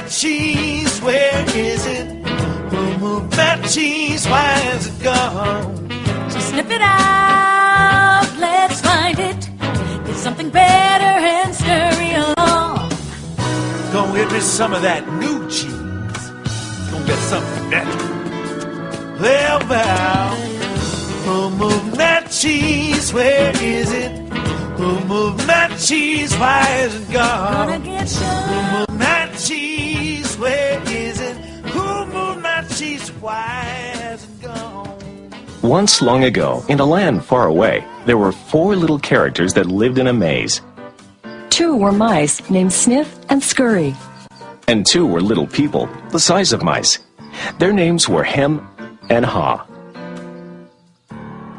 my cheese? Where is it? Who moved my cheese? Why is it gone? So sniff it out, let's find it. There's something better and scurry along. Go get me some of that new cheese. Go get something better. Well, who moved that cheese? Where is it? Who moved my cheese? Why is it gone? Gonna get Who some. moved my cheese? Where is it? Who moved my cheese? Why is it gone? Once long ago, in a land far away, there were 4 little characters that lived in a maze. 2 were mice named Sniff and Scurry. And 2 were little people, the size of mice. Their names were Hem and Ha.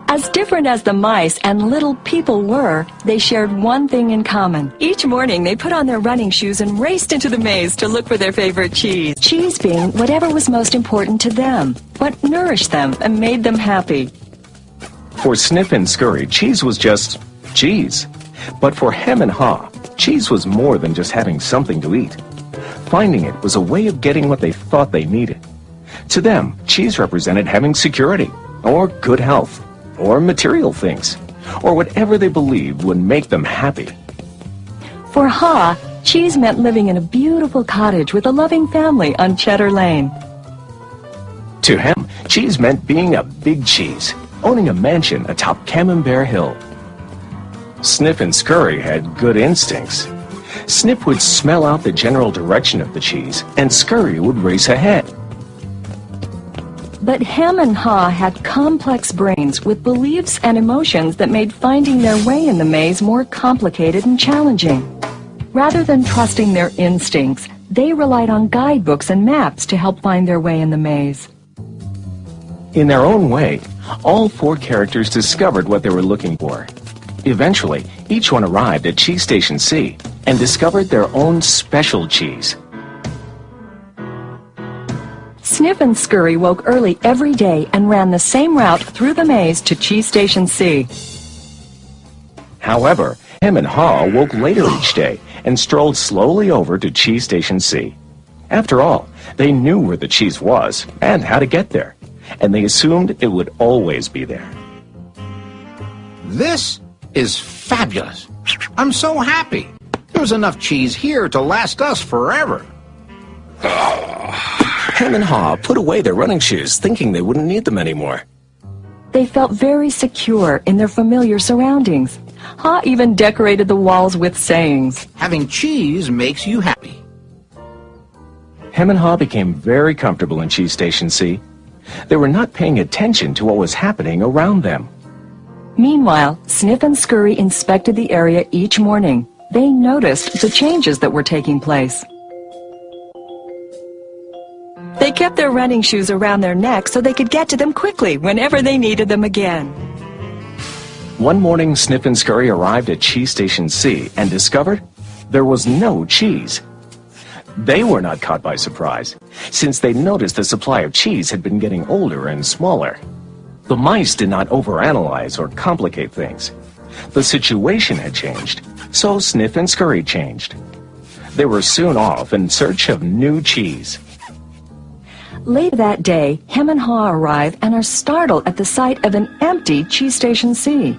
As different as the mice and little people were, they shared one thing in common. Each morning, they put on their running shoes and raced into the maze to look for their favorite cheese. Cheese being whatever was most important to them, what nourished them and made them happy. For Sniff and Scurry, cheese was just cheese. But for Hem and Ha, cheese was more than just having something to eat. Finding it was a way of getting what they thought they needed. To them, cheese represented having security, or good health, or material things, or whatever they believed would make them happy. For Ha, cheese meant living in a beautiful cottage with a loving family on Cheddar Lane. To Hem, cheese meant being a big cheese, owning a mansion atop Camembert Hill. Sniff and Scurry had good instincts. Sniff would smell out the general direction of the cheese, and Scurry would race ahead. But Hem and Ha had complex brains with beliefs and emotions that made finding their way in the maze more complicated and challenging. Rather than trusting their instincts, they relied on guidebooks and maps to help find their way in the maze. In their own way, all 4 characters discovered what they were looking for. Eventually, each one arrived at Cheese Station C and discovered their own special cheese. Sniff and Scurry woke early every day and ran the same route through the maze to Cheese Station C. However, Hem and Ha woke later each day and strolled slowly over to Cheese Station C. After all, they knew where the cheese was and how to get there, and they assumed it would always be there. This is fabulous. I'm so happy. There's enough cheese here to last us forever. Hem and Ha put away their running shoes, thinking they wouldn't need them anymore. They felt very secure in their familiar surroundings. Ha even decorated the walls with sayings. Having cheese makes you happy. Hem and Ha became very comfortable in Cheese Station C. They were not paying attention to what was happening around them. Meanwhile, Sniff and Scurry inspected the area each morning. They noticed the changes that were taking place. They kept their running shoes around their necks so they could get to them quickly whenever they needed them again. One morning, Sniff and Scurry arrived at Cheese Station C and discovered there was no cheese. They were not caught by surprise, since they noticed the supply of cheese had been getting older and smaller. The mice did not overanalyze or complicate things. The situation had changed, so Sniff and Scurry changed. They were soon off in search of new cheese. Later that day, Hem and Ha arrive and are startled at the sight of an empty Cheese Station C.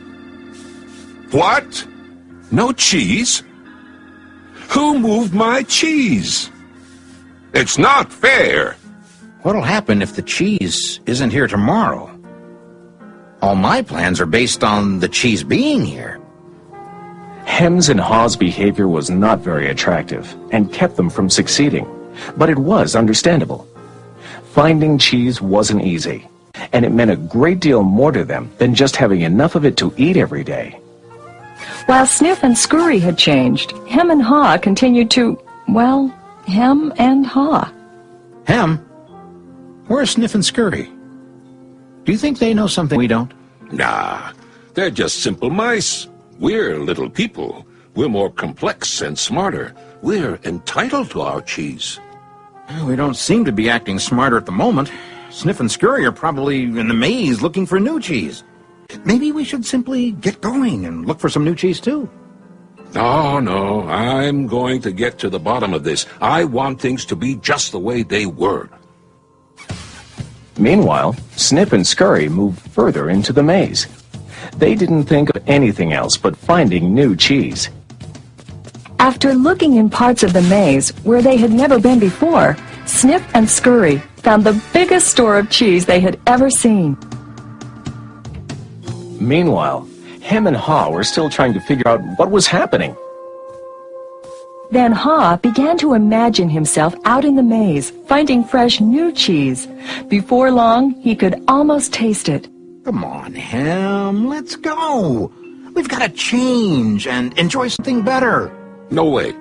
What? No cheese? Who moved my cheese? It's not fair. What'll happen if the cheese isn't here tomorrow? All my plans are based on the cheese being here. Hem's and Ha's behavior was not very attractive and kept them from succeeding, but it was understandable. Finding cheese wasn't easy, and it meant a great deal more to them than just having enough of it to eat every day. While Sniff and Scurry had changed, Hem and Ha continued to, well, Hem and Ha. Hem? Where's Sniff and Scurry? Do you think they know something we don't? Nah, they're just simple mice. We're little people. We're more complex and smarter. We're entitled to our cheese. We don't seem to be acting smarter at the moment. Sniff and Scurry are probably in the maze looking for new cheese. Maybe we should simply get going and look for some new cheese, too. Oh, no, I'm going to get to the bottom of this. I want things to be just the way they were. Meanwhile, Sniff and Scurry moved further into the maze. They didn't think of anything else but finding new cheese. After looking in parts of the maze where they had never been before, Sniff and Scurry found the biggest store of cheese they had ever seen. Meanwhile, Hem and Haw were still trying to figure out what was happening. Then Haw began to imagine himself out in the maze, finding fresh new cheese. Before long, he could almost taste it. Come on, Hem, let's go. We've got to change and enjoy something better. No way.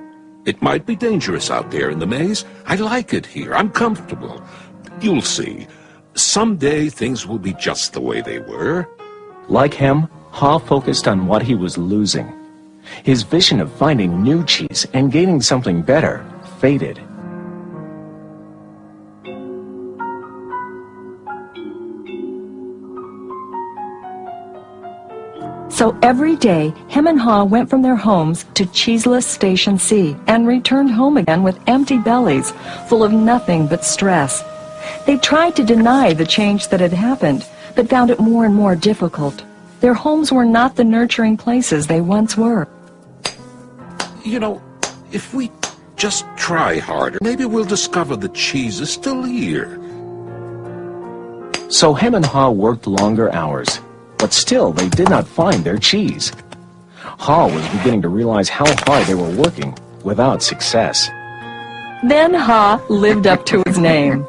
It might be dangerous out there in the maze. I like it here. I'm comfortable. You'll see. Someday things will be just the way they were. Like Hem, Haw focused on what he was losing. His vision of finding new cheese and gaining something better faded. So every day, Hem and Haw went from their homes to cheeseless Station C and returned home again with empty bellies, full of nothing but stress. They tried to deny the change that had happened, but found it more and more difficult. Their homes were not the nurturing places they once were. You know, if we just try harder, maybe we'll discover the cheese is still here. So Hem and Haw worked longer hours, but still they did not find their cheese. Haw was beginning to realize how hard they were working without success. Then Haw lived up to his name.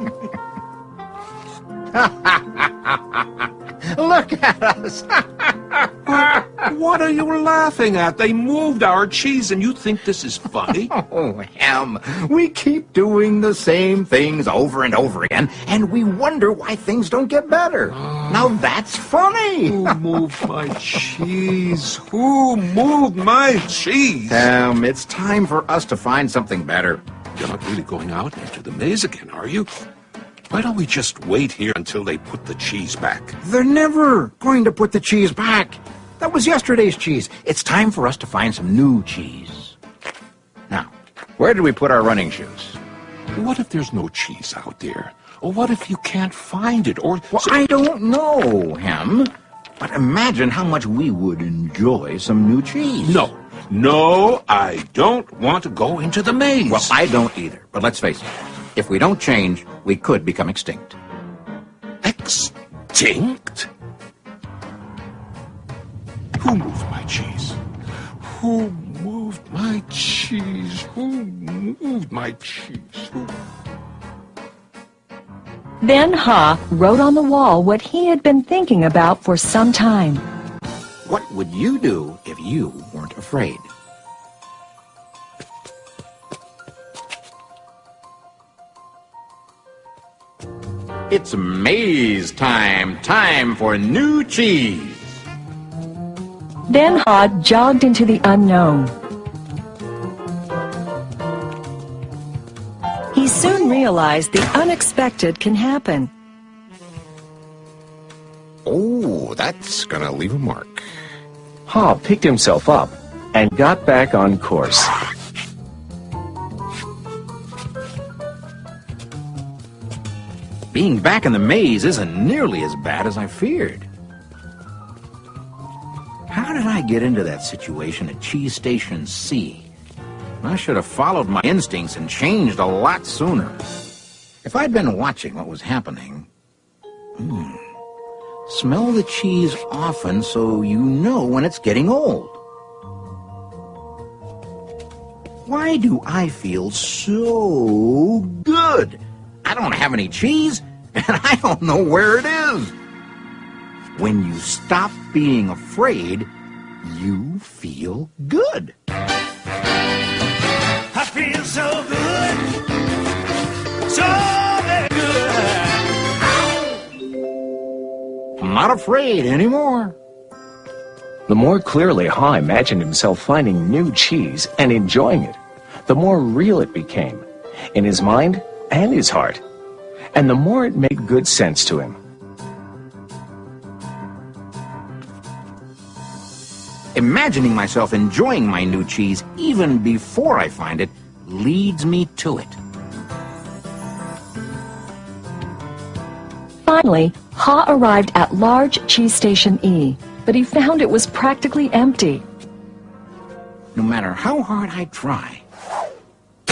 Look at us. What are you laughing at? They moved our cheese and you think this is funny? Oh, Hem, we keep doing the same things over and over again, and we wonder why things don't get better. Now that's funny. Who moved my cheese? Who moved my cheese? Hem, it's time for us to find something better. You're not really going out into the maze again, are you? Why don't we just wait here until they put the cheese back? They're never going to put the cheese back. That was yesterday's cheese. It's time for us to find some new cheese. Now, where did we put our running shoes? What if there's no cheese out there? Or what if you can't find it? Or Well, I don't know, Hem. But imagine how much we would enjoy some new cheese. No, I don't want to go into the maze. Well, I don't either. But let's face it. If we don't change, we could become extinct. Extinct? Who moved my cheese? Who moved my cheese? Who moved my cheese? Who? Then Haw wrote on the wall what he had been thinking about for some time. What would you do if you weren't afraid? It's maze time. Time for new cheese. Then Haw jogged into the unknown. He soon realized the unexpected can happen. Oh, that's gonna leave a mark. Haw picked himself up and got back on course. Being back in the maze isn't nearly as bad as I feared. How did I get into that situation at Cheese Station C? I should have followed my instincts and changed a lot sooner. If I'd been watching what was happening... Smell the cheese often so you know when it's getting old. Why do I feel so good? I don't have any cheese, and I don't know where it is. When you stop being afraid, you feel good. I feel so good, so very good. I'm not afraid anymore. The more clearly Haw imagined himself finding new cheese and enjoying it, the more real it became, in his mind and his heart, and the more it made good sense to him. Imagining myself enjoying my new cheese even before I find it leads me to it. Finally, Ha arrived at large cheese station E, but he found it was practically empty. No matter how hard I try,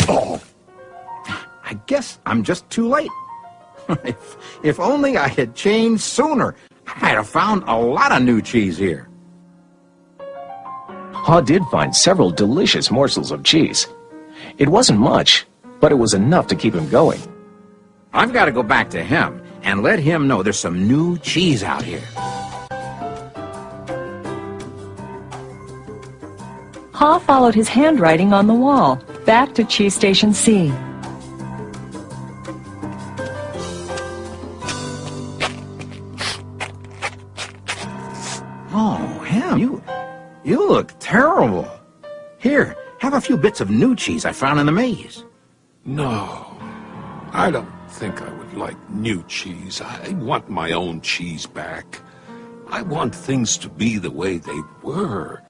I guess I'm just too late. If only I had changed sooner, I might have found a lot of new cheese here. Ha did find several delicious morsels of cheese. It wasn't much, but it was enough to keep him going. I've got to go back to him and let him know there's some new cheese out here. Ha followed his handwriting on the wall, back to cheese station C. Oh, Ham, you look terrible. Here, have a few bits of new cheese I found in the maze. No, I don't think I would like new cheese. I want my own cheese back. I want things to be the way they were.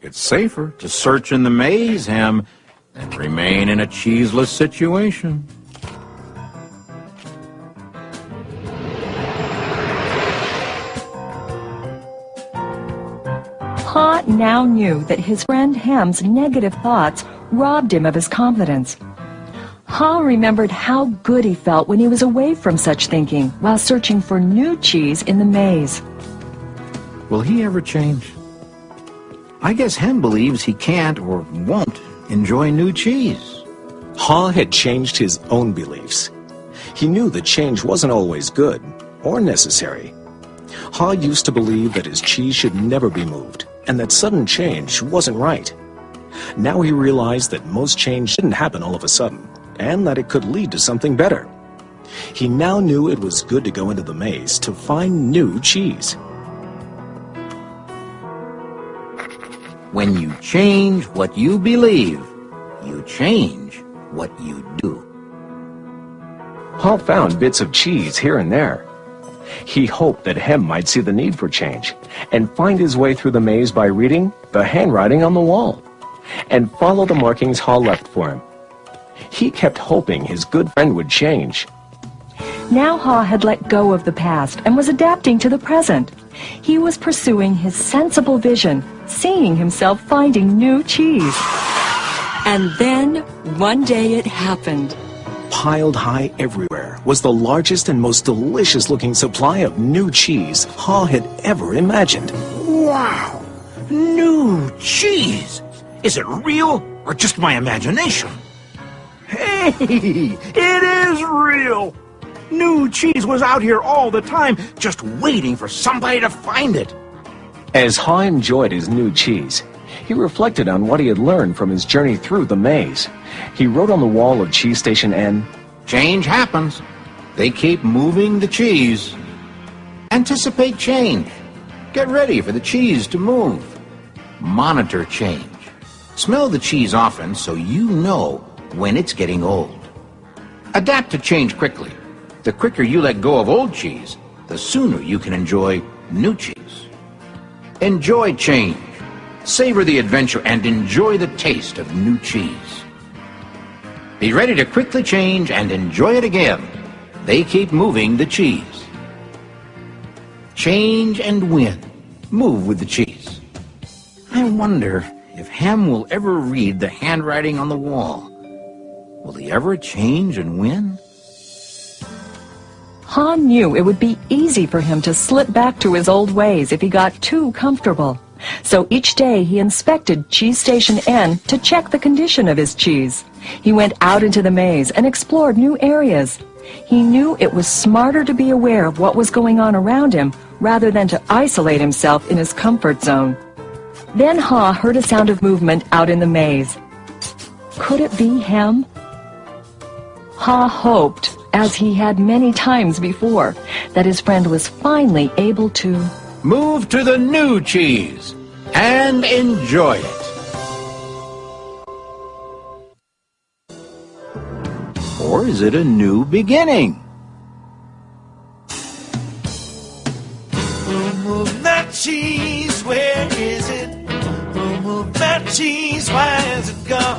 It's safer to search in the maze, Ham, than remain in a cheeseless situation. Ha now knew that his friend Ham's negative thoughts robbed him of his confidence. Ha remembered how good he felt when he was away from such thinking while searching for new cheese in the maze. Will he ever change? I guess Ham believes he can't or won't enjoy new cheese. Ha had changed his own beliefs. He knew that change wasn't always good or necessary. Ha used to believe that his cheese should never be moved, and that sudden change wasn't right. Now he realized that most change didn't happen all of a sudden, and that it could lead to something better. He now knew it was good to go into the maze to find new cheese. When you change what you believe, you change what you do. Ha found bits of cheese here and there. He hoped that Hem might see the need for change and find his way through the maze by reading the handwriting on the wall and follow the markings Ha left for him. He kept hoping his good friend would change. Now Ha had let go of the past and was adapting to the present. He was pursuing his sensible vision, seeing himself finding new cheese. And then, one day it happened. Piled high everywhere was the largest and most delicious-looking supply of new cheese Ha had ever imagined. Wow! New cheese! Is it real or just my imagination? Hey! It is real! New cheese was out here all the time, just waiting for somebody to find it. As Ha enjoyed his new cheese, he reflected on what he had learned from his journey through the maze. He wrote on the wall of Cheese Station N, "Change happens. They keep moving the cheese. Anticipate change. Get ready for the cheese to move. Monitor change. Smell the cheese often so you know when it's getting old. Adapt to change quickly. The quicker you let go of old cheese, the sooner you can enjoy new cheese. Enjoy change. Savor the adventure and enjoy the taste of new cheese. Be ready to quickly change and enjoy it again. They keep moving the cheese. Change and win. Move with the cheese." I wonder if Ham will ever read the handwriting on the wall. Will he ever change and win? Ha knew it would be easy for him to slip back to his old ways if he got too comfortable. So each day he inspected Cheese Station N to check the condition of his cheese. He went out into the maze and explored new areas. He knew it was smarter to be aware of what was going on around him rather than to isolate himself in his comfort zone. Then Ha heard a sound of movement out in the maze. Could it be him? Ha hoped, as he had many times before, that his friend was finally able to move to the new cheese and enjoy it. Or is it a new beginning? Move that cheese, where is it? cheese, why is it gone?